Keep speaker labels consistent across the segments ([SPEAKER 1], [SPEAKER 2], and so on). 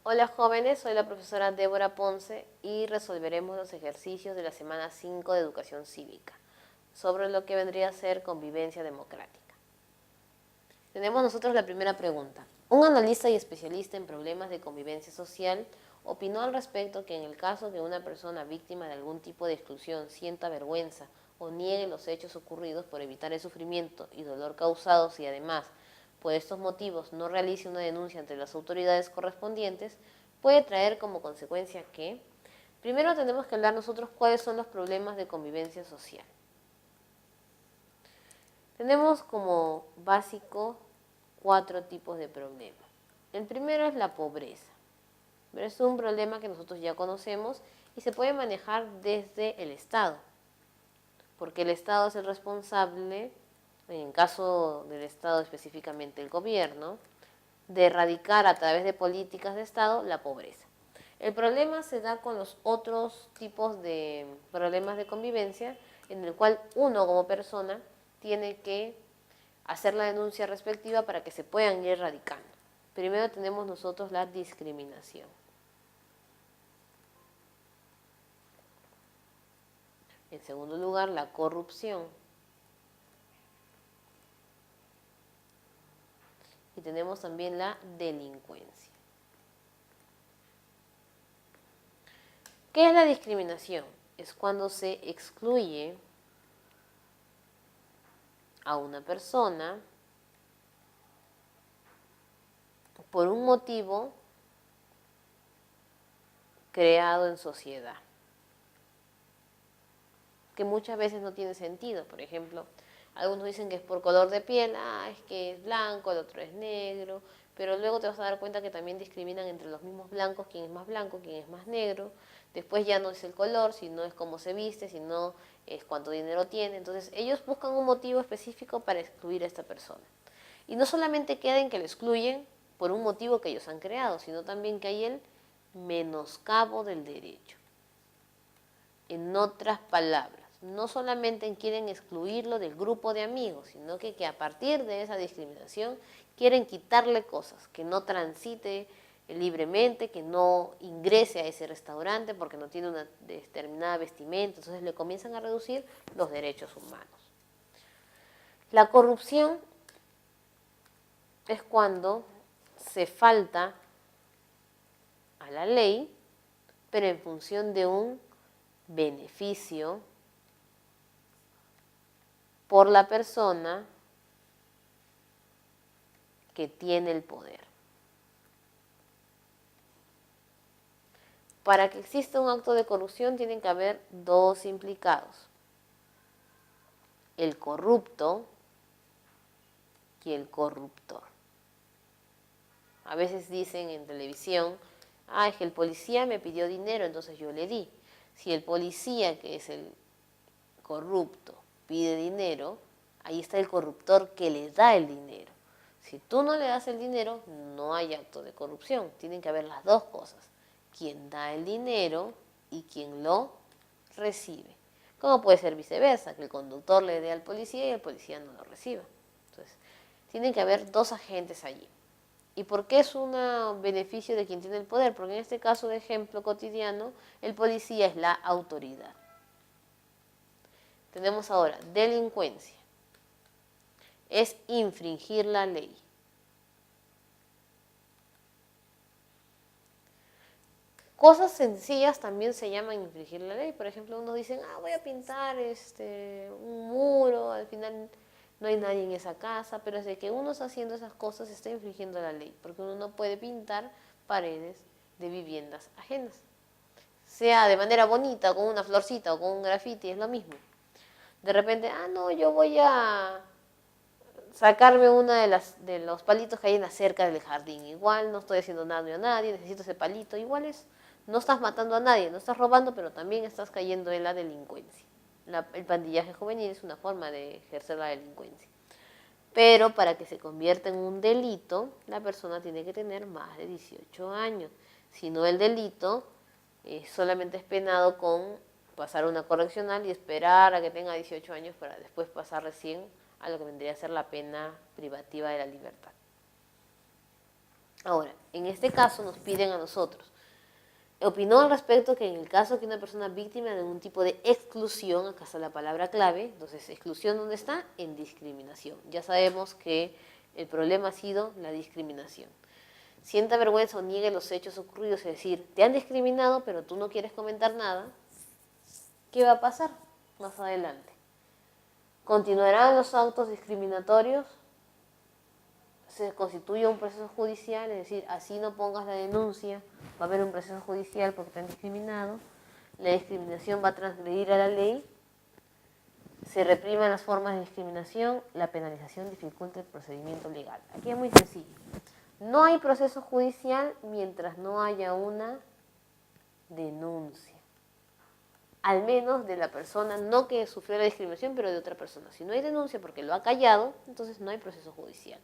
[SPEAKER 1] Hola jóvenes, soy la profesora Débora Ponce y resolveremos los ejercicios de la semana 5 de Educación Cívica sobre lo que vendría a ser convivencia democrática. Tenemos nosotros la primera pregunta. Un analista y especialista en problemas de convivencia social opinó al respecto que en el caso que una persona víctima de algún tipo de exclusión sienta vergüenza o niegue los hechos ocurridos por evitar el sufrimiento y dolor causados y además por estos motivos no realice una denuncia ante las autoridades correspondientes, puede traer como consecuencia que, primero tenemos que hablar nosotros cuáles son los problemas de convivencia social. Tenemos como básico 4 tipos de problemas. El primero es la pobreza. Pero es un problema que nosotros ya conocemos y se puede manejar desde el Estado, porque el Estado es el responsable, en caso del Estado específicamente el gobierno, de erradicar a través de políticas de Estado la pobreza. El problema se da con los otros tipos de problemas de convivencia, en el cual uno como persona tiene que hacer la denuncia respectiva para que se puedan ir erradicando. Primero tenemos nosotros la discriminación. En segundo lugar, la corrupción. Y tenemos también la delincuencia. ¿Qué es la discriminación? Es cuando se excluye a una persona por un motivo creado en sociedad, que muchas veces no tiene sentido. Por ejemplo, algunos dicen que es por color de piel, es que es blanco, el otro es negro, pero luego te vas a dar cuenta que también discriminan entre los mismos blancos, quién es más blanco, quién es más negro. Después ya no es el color, sino es cómo se viste, sino es cuánto dinero tiene. Entonces ellos buscan un motivo específico para excluir a esta persona. Y no solamente queda en que lo excluyen por un motivo que ellos han creado, sino también que hay el menoscabo del derecho. En otras palabras, no solamente quieren excluirlo del grupo de amigos, sino que a partir de esa discriminación quieren quitarle cosas, que no transite libremente, que no ingrese a ese restaurante porque no tiene una determinada vestimenta, entonces le comienzan a reducir los derechos humanos. La corrupción es cuando se falta a la ley, pero en función de un beneficio por la persona que tiene el poder. Para que exista un acto de corrupción tienen que haber dos implicados: el corrupto y el corruptor. A veces dicen en televisión, es que el policía me pidió dinero, entonces yo le di. Si el policía, que es el corrupto, pide dinero, ahí está el corruptor que le da el dinero. Si tú no le das el dinero, no hay acto de corrupción. Tienen que haber las dos cosas: quien da el dinero y quien lo recibe. Como puede ser viceversa, que el conductor le dé al policía y el policía no lo reciba. Entonces, tienen que haber dos agentes allí. ¿Y por qué es un beneficio de quien tiene el poder? Porque en este caso de ejemplo cotidiano, el policía es la autoridad. Tenemos ahora delincuencia. Es infringir la ley. Cosas sencillas también se llaman infringir la ley. Por ejemplo, unos dicen, voy a pintar un muro, al final no hay nadie en esa casa, pero desde que uno está haciendo esas cosas está infringiendo la ley, porque uno no puede pintar paredes de viviendas ajenas. Sea de manera bonita, con una florcita o con un grafiti, es lo mismo. De repente, no, yo voy a sacarme una de los palitos que hay en la cerca del jardín. Igual no estoy haciendo daño a nadie, necesito ese palito. Igual no estás matando a nadie, no estás robando, pero también estás cayendo en la delincuencia. El pandillaje juvenil es una forma de ejercer la delincuencia. Pero para que se convierta en un delito, la persona tiene que tener más de 18 años. Si no, el delito solamente es penado con pasar una correccional y esperar a que tenga 18 años para después pasar recién a lo que vendría a ser la pena privativa de la libertad. Ahora, en este caso nos piden a nosotros. Opinó al respecto que en el caso que una persona víctima de algún tipo de exclusión, acá está la palabra clave, entonces exclusión ¿dónde está? En discriminación. Ya sabemos que el problema ha sido la discriminación. Sienta vergüenza o niegue los hechos ocurridos, es decir, te han discriminado pero tú no quieres comentar nada, ¿qué va a pasar más adelante? ¿Continuarán los actos discriminatorios? Se constituye un proceso judicial, es decir, así no pongas la denuncia, va a haber un proceso judicial porque te han discriminado, la discriminación va a transgredir a la ley, se reprimen las formas de discriminación, la penalización dificulta el procedimiento legal. Aquí es muy sencillo. No hay proceso judicial mientras no haya una denuncia. Al menos de la persona, no que sufrió la discriminación, pero de otra persona. Si no hay denuncia porque lo ha callado, entonces no hay proceso judicial.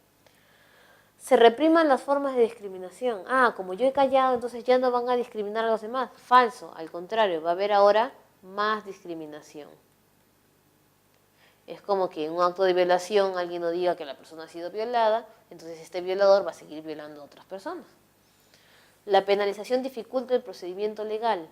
[SPEAKER 1] Se repriman las formas de discriminación. Ah, como yo he callado, entonces ya no van a discriminar a los demás. Falso, al contrario, va a haber ahora más discriminación. Es como que en un acto de violación alguien no diga que la persona ha sido violada, entonces este violador va a seguir violando a otras personas. La penalización dificulta el procedimiento legal.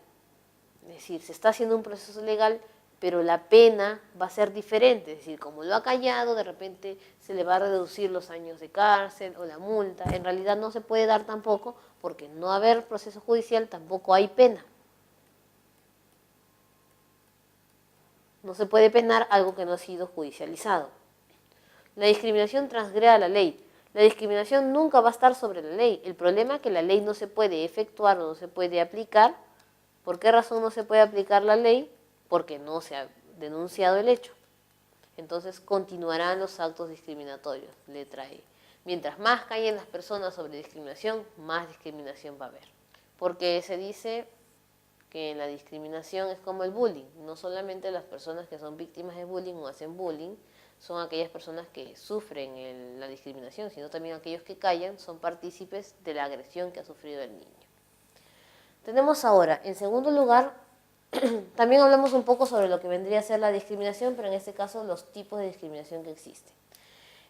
[SPEAKER 1] Es decir, se está haciendo un proceso legal, pero la pena va a ser diferente. Es decir, como lo ha callado, de repente se le va a reducir los años de cárcel o la multa. En realidad no se puede dar tampoco, porque no haber proceso judicial tampoco hay pena. No se puede penar algo que no ha sido judicializado. La discriminación transgrede la ley. La discriminación nunca va a estar sobre la ley. El problema es que la ley no se puede efectuar o no se puede aplicar. ¿Por qué razón no se puede aplicar la ley? Porque no se ha denunciado el hecho. Entonces continuarán los actos discriminatorios, letra E. Mientras más callen las personas sobre discriminación, más discriminación va a haber. Porque se dice que la discriminación es como el bullying. No solamente las personas que son víctimas de bullying o hacen bullying son aquellas personas que sufren la discriminación, sino también aquellos que callan son partícipes de la agresión que ha sufrido el niño. Tenemos ahora, en segundo lugar, también hablamos un poco sobre lo que vendría a ser la discriminación, pero en este caso los tipos de discriminación que existen.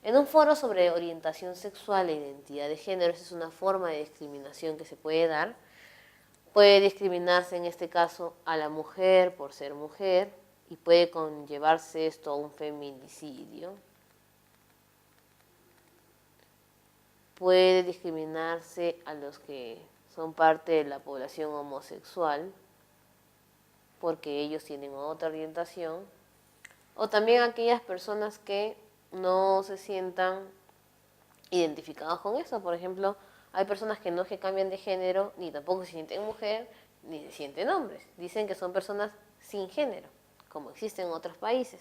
[SPEAKER 1] En un foro sobre orientación sexual e identidad de género, esa es una forma de discriminación que se puede dar. Puede discriminarse en este caso a la mujer por ser mujer y puede conllevarse esto a un feminicidio. Puede discriminarse a los que son parte de la población homosexual porque ellos tienen otra orientación, o también aquellas personas que no se sientan identificados con eso. Por ejemplo, hay personas que no es que cambian de género, ni tampoco se sienten mujer, ni se sienten hombres. Dicen que son personas sin género, como existe en otros países.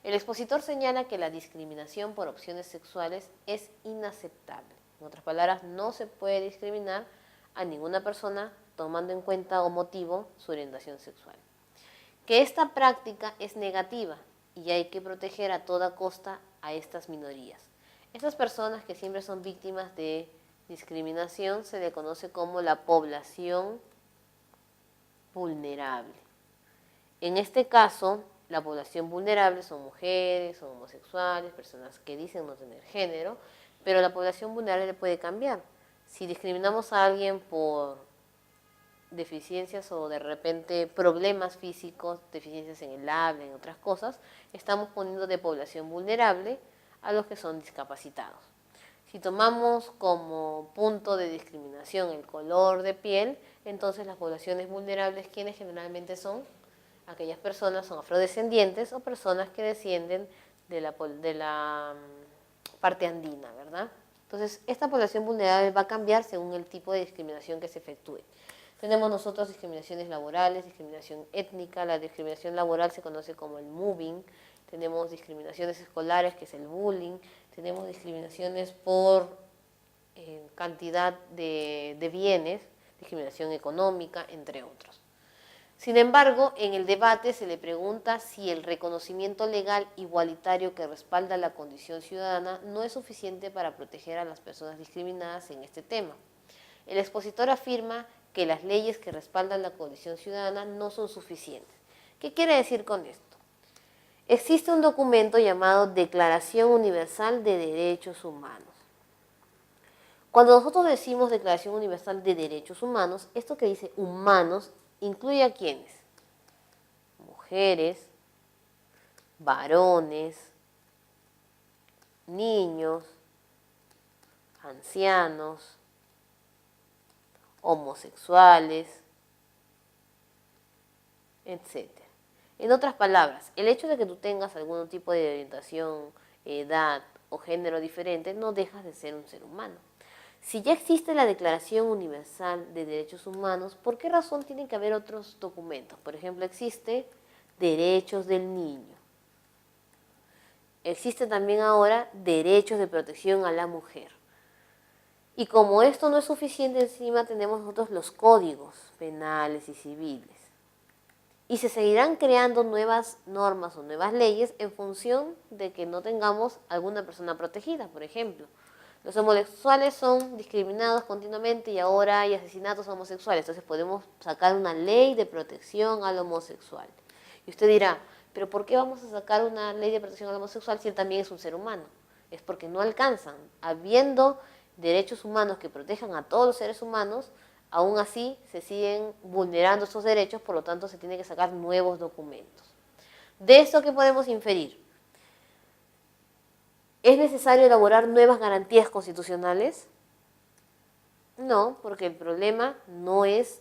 [SPEAKER 1] El expositor señala que la discriminación por opciones sexuales es inaceptable. En otras palabras, no se puede discriminar a ninguna persona tomando en cuenta o motivo su orientación sexual. Que esta práctica es negativa y hay que proteger a toda costa a estas minorías. Estas personas que siempre son víctimas de discriminación se le conoce como la población vulnerable. En este caso, la población vulnerable son mujeres, son homosexuales, personas que dicen no tener género, pero la población vulnerable puede cambiar. Si discriminamos a alguien por deficiencias o de repente problemas físicos, deficiencias en el habla, en otras cosas, estamos poniendo de población vulnerable a los que son discapacitados. Si tomamos como punto de discriminación el color de piel, entonces las poblaciones vulnerables, ¿quiénes generalmente son? Aquellas personas son afrodescendientes o personas que descienden de la parte andina, ¿verdad? Entonces, esta población vulnerable va a cambiar según el tipo de discriminación que se efectúe. Tenemos nosotros discriminaciones laborales, discriminación étnica, la discriminación laboral se conoce como el mobbing, tenemos discriminaciones escolares, que es el bullying, tenemos discriminaciones por cantidad de bienes, discriminación económica, entre otros. Sin embargo, en el debate se le pregunta si el reconocimiento legal igualitario que respalda la condición ciudadana no es suficiente para proteger a las personas discriminadas en este tema. El expositor afirma que las leyes que respaldan la condición ciudadana no son suficientes. ¿Qué quiere decir con esto? Existe un documento llamado Declaración Universal de Derechos Humanos. Cuando nosotros decimos Declaración Universal de Derechos Humanos, esto que dice humanos incluye a quiénes: mujeres, varones, niños, ancianos, homosexuales, etc. En otras palabras, el hecho de que tú tengas algún tipo de orientación, edad o género diferente no dejas de ser un ser humano. Si ya existe la Declaración Universal de Derechos Humanos, ¿por qué razón tienen que haber otros documentos? Por ejemplo, existe Derechos del Niño. Existe también ahora Derechos de Protección a la Mujer. Y como esto no es suficiente, encima tenemos nosotros los códigos penales y civiles. Y se seguirán creando nuevas normas o nuevas leyes en función de que no tengamos alguna persona protegida. Por ejemplo, los homosexuales son discriminados continuamente y ahora hay asesinatos homosexuales. Entonces podemos sacar una ley de protección al homosexual. Y usted dirá, ¿pero por qué vamos a sacar una ley de protección al homosexual si él también es un ser humano? Es porque no alcanzan. Habiendo derechos humanos que protejan a todos los seres humanos, aún así se siguen vulnerando estos derechos, por lo tanto se tiene que sacar nuevos documentos. ¿De esto qué podemos inferir? ¿Es necesario elaborar nuevas garantías constitucionales? No, porque el problema no es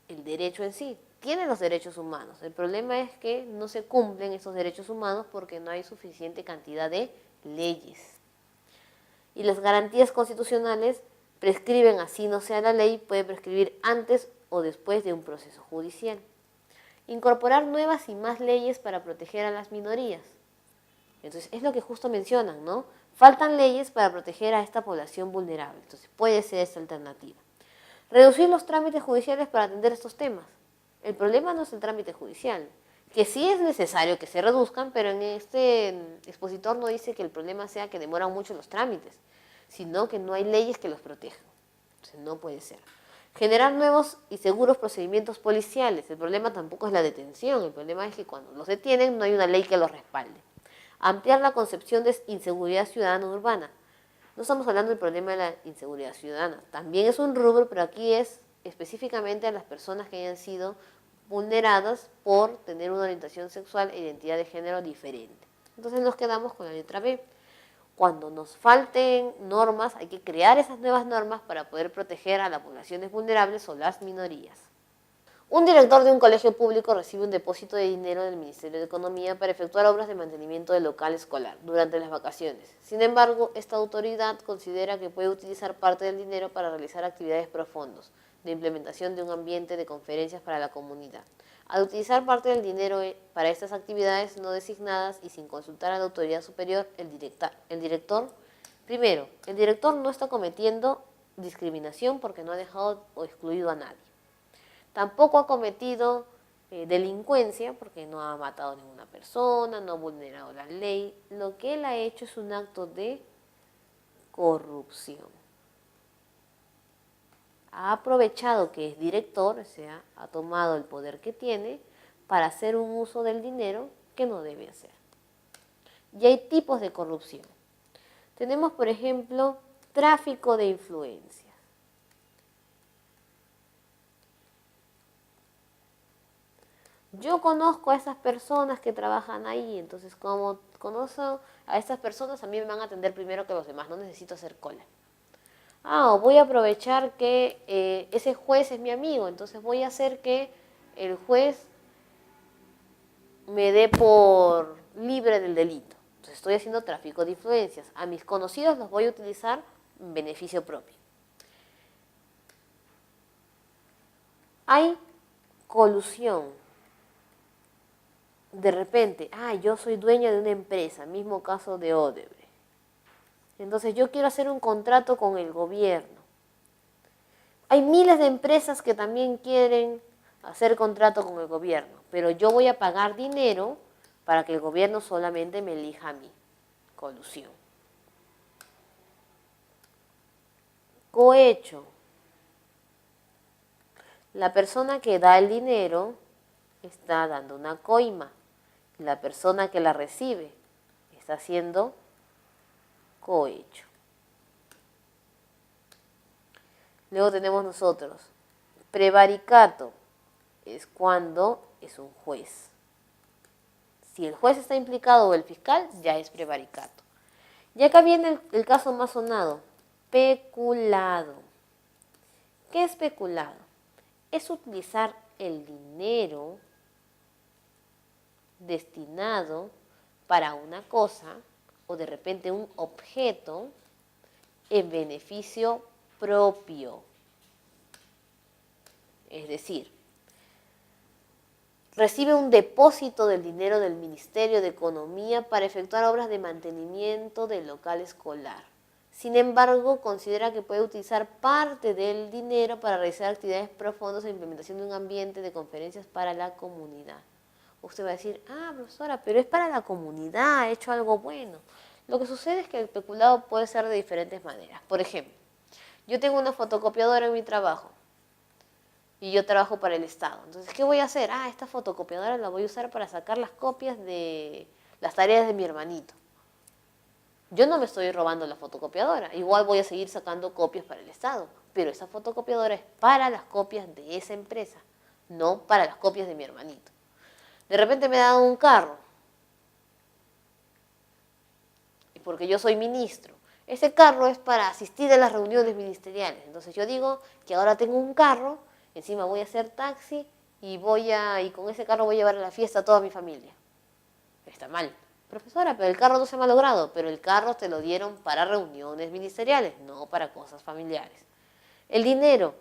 [SPEAKER 1] el derecho en sí. Tiene los derechos humanos. El problema es que no se cumplen esos derechos humanos porque no hay suficiente cantidad de leyes. Y las garantías constitucionales prescriben, así no sea la ley, puede prescribir antes o después de un proceso judicial. Incorporar nuevas y más leyes para proteger a las minorías. Entonces, es lo que justo mencionan, ¿no? Faltan leyes para proteger a esta población vulnerable. Entonces, puede ser esta alternativa. Reducir los trámites judiciales para atender estos temas. El problema no es el trámite judicial, que sí es necesario que se reduzcan, pero en este expositor no dice que el problema sea que demoran mucho los trámites, sino que no hay leyes que los protejan. Entonces, no puede ser. Generar nuevos y seguros procedimientos policiales. El problema tampoco es la detención, el problema es que cuando los detienen no hay una ley que los respalde. Ampliar la concepción de inseguridad ciudadana urbana. No estamos hablando del problema de la inseguridad ciudadana. También es un rubro, pero aquí es específicamente a las personas que hayan sido vulneradas por tener una orientación sexual e identidad de género diferente. Entonces nos quedamos con la letra B. Cuando nos falten normas, hay que crear esas nuevas normas para poder proteger a las poblaciones vulnerables o las minorías. Un director de un colegio público recibe un depósito de dinero del Ministerio de Economía para efectuar obras de mantenimiento del local escolar durante las vacaciones. Sin embargo, esta autoridad considera que puede utilizar parte del dinero para realizar actividades pro fondos de implementación de un ambiente de conferencias para la comunidad. Al utilizar parte del dinero para estas actividades no designadas y sin consultar a la autoridad superior, el director no está cometiendo discriminación porque no ha dejado o excluido a nadie. Tampoco ha cometido delincuencia porque no ha matado a ninguna persona, no ha vulnerado la ley. Lo que él ha hecho es un acto de corrupción. Ha aprovechado que es director, o sea, ha tomado el poder que tiene para hacer un uso del dinero que no debe hacer. Y hay tipos de corrupción. Tenemos, por ejemplo, tráfico de influencias. Yo conozco a esas personas que trabajan ahí, entonces como conozco a esas personas, a mí me van a atender primero que los demás, no necesito hacer cola. O voy a aprovechar que ese juez es mi amigo, entonces voy a hacer que el juez me dé por libre del delito. Entonces estoy haciendo tráfico de influencias. A mis conocidos los voy a utilizar en beneficio propio. Hay colusión. De repente, yo soy dueña de una empresa, mismo caso de Odebrecht. Entonces yo quiero hacer un contrato con el gobierno. Hay miles de empresas que también quieren hacer contrato con el gobierno, pero yo voy a pagar dinero para que el gobierno solamente me elija a mí. Colusión. Cohecho. La persona que da el dinero está dando una coima. La persona que la recibe está haciendo cohecho. Luego tenemos nosotros, prevaricato, es cuando es un juez. Si el juez está implicado o el fiscal, ya es prevaricato. Y acá viene el caso más sonado, peculado. ¿Qué es peculado? Es utilizar el dinero destinado para una cosa o de repente un objeto en beneficio propio. Es decir, recibe un depósito del dinero del Ministerio de Economía para efectuar obras de mantenimiento del local escolar. Sin embargo, considera que puede utilizar parte del dinero para realizar actividades profundas e implementación de un ambiente de conferencias para la comunidad. Usted va a decir, profesora, pero es para la comunidad, ha hecho algo bueno. Lo que sucede es que el peculado puede ser de diferentes maneras. Por ejemplo, yo tengo una fotocopiadora en mi trabajo y yo trabajo para el Estado. Entonces, ¿qué voy a hacer? Esta fotocopiadora la voy a usar para sacar las copias de las tareas de mi hermanito. Yo no me estoy robando la fotocopiadora, igual voy a seguir sacando copias para el Estado, pero esa fotocopiadora es para las copias de esa empresa, no para las copias de mi hermanito. De repente me dan un carro, porque yo soy ministro. Ese carro es para asistir a las reuniones ministeriales. Entonces yo digo que ahora tengo un carro, encima voy a hacer taxi y con ese carro voy a llevar a la fiesta a toda mi familia. Está mal. Profesora, pero el carro no se ha malogrado, pero el carro te lo dieron para reuniones ministeriales, no para cosas familiares. El dinero.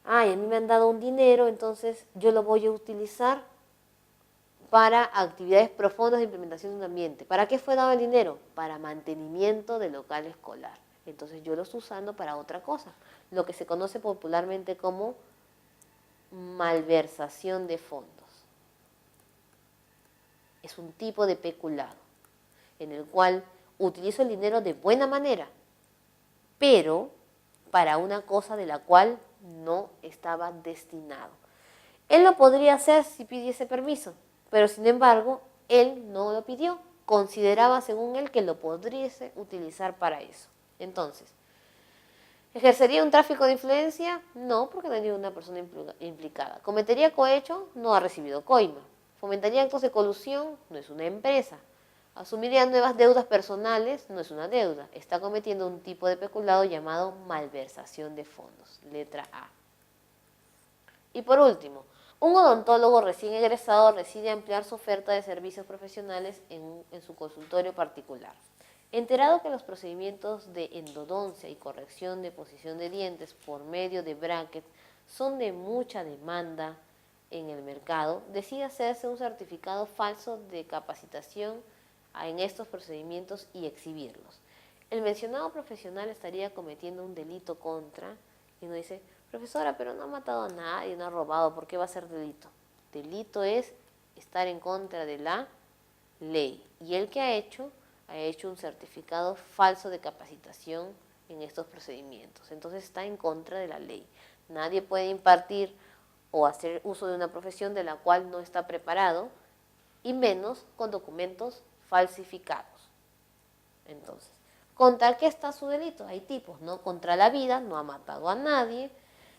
[SPEAKER 1] A mí me han dado un dinero, entonces yo lo voy a utilizar para actividades profundas de implementación de un ambiente. ¿Para qué fue dado el dinero? Para mantenimiento del local escolar. Entonces yo lo estoy usando para otra cosa, lo que se conoce popularmente como malversación de fondos. Es un tipo de peculado en el cual utilizo el dinero de buena manera, pero para una cosa de la cual no estaba destinado. Él lo podría hacer si pidiese permiso, pero sin embargo, él no lo pidió. Consideraba, según él, que lo podríase utilizar para eso. Entonces, ¿ejercería un tráfico de influencia? No, porque no hay ninguna persona implicada. ¿Cometería cohecho? No ha recibido coima. ¿Fomentaría actos de colusión? No es una empresa. ¿Asumiría nuevas deudas personales? No es una deuda. Está cometiendo un tipo de peculado llamado malversación de fondos. Letra A. Y por último, un odontólogo recién egresado decide ampliar su oferta de servicios profesionales en su consultorio particular. Enterado que los procedimientos de endodoncia y corrección de posición de dientes por medio de brackets son de mucha demanda en el mercado, decide hacerse un certificado falso de capacitación en estos procedimientos y exhibirlos. El mencionado profesional estaría cometiendo un delito contra, y uno dice, profesora, pero no ha matado a nadie, no ha robado, ¿por qué va a ser delito? Delito es estar en contra de la ley. Y el que ha hecho un certificado falso de capacitación en estos procedimientos. Entonces está en contra de la ley. Nadie puede impartir o hacer uso de una profesión de la cual no está preparado, y menos con documentos falsificados. Entonces, ¿contra qué está su delito? Hay tipos, ¿no? Contra la vida, no ha matado a nadie.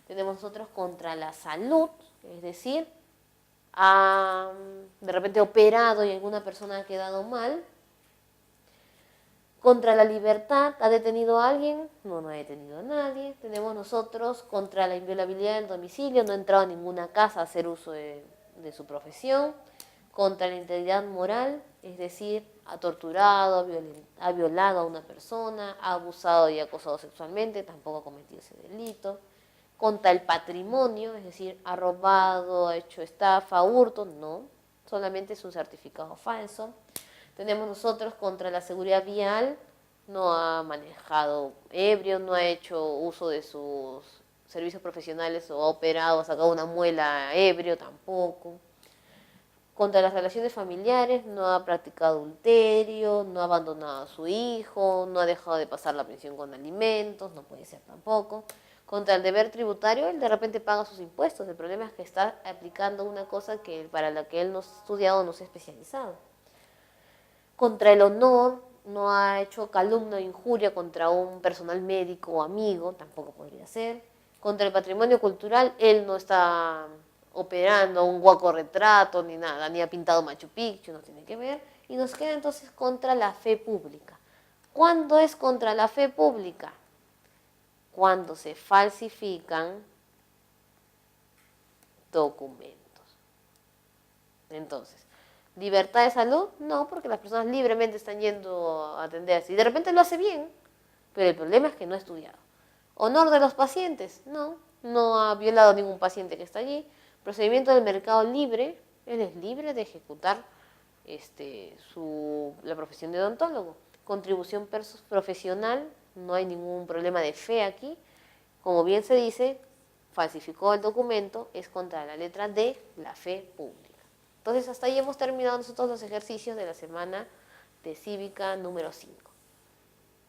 [SPEAKER 1] Tenemos nosotros contra la salud, es decir, ha de repente operado y alguna persona ha quedado mal. Contra la libertad, ¿ha detenido a alguien? No, no ha detenido a nadie. Tenemos nosotros contra la inviolabilidad del domicilio, no ha entrado a ninguna casa a hacer uso de su profesión. Contra la integridad moral, es decir, ha torturado, ha violado a una persona, ha abusado y acosado sexualmente, tampoco ha cometido ese delito. Contra el patrimonio, es decir, ha robado, ha hecho estafa, hurto, no, solamente es un certificado falso. Tenemos nosotros contra la seguridad vial, no ha manejado ebrio, no ha hecho uso de sus servicios profesionales o ha operado, ha sacado una muela ebrio, tampoco. Contra las relaciones familiares, no ha practicado adulterio, no ha abandonado a su hijo, no ha dejado de pasar la pensión con alimentos, no puede ser tampoco. Contra el deber tributario, él de repente paga sus impuestos, el problema es que está aplicando una cosa para la que él no ha estudiado o no se ha especializado. Contra el honor, no ha hecho calumnia o injuria contra un personal médico o amigo, tampoco podría ser. Contra el patrimonio cultural, él no está operando un guaco retrato ni nada, ni ha pintado Machu Picchu, no tiene que ver. Y nos queda entonces contra la fe pública. ¿Cuándo es contra la fe pública? Cuando se falsifican documentos. Entonces, ¿libertad de salud? No, porque las personas libremente están yendo a atenderse. Y de repente lo hace bien, pero el problema es que no ha estudiado. ¿Honor de los pacientes? No, no ha violado a ningún paciente que está allí. Procedimiento del mercado libre, él es libre de ejecutar la profesión de odontólogo. Contribución profesional, no hay ningún problema de fe aquí. Como bien se dice, falsificó el documento, es contra la letra de la fe pública. Entonces, hasta ahí hemos terminado nosotros los ejercicios de la semana de cívica número 5.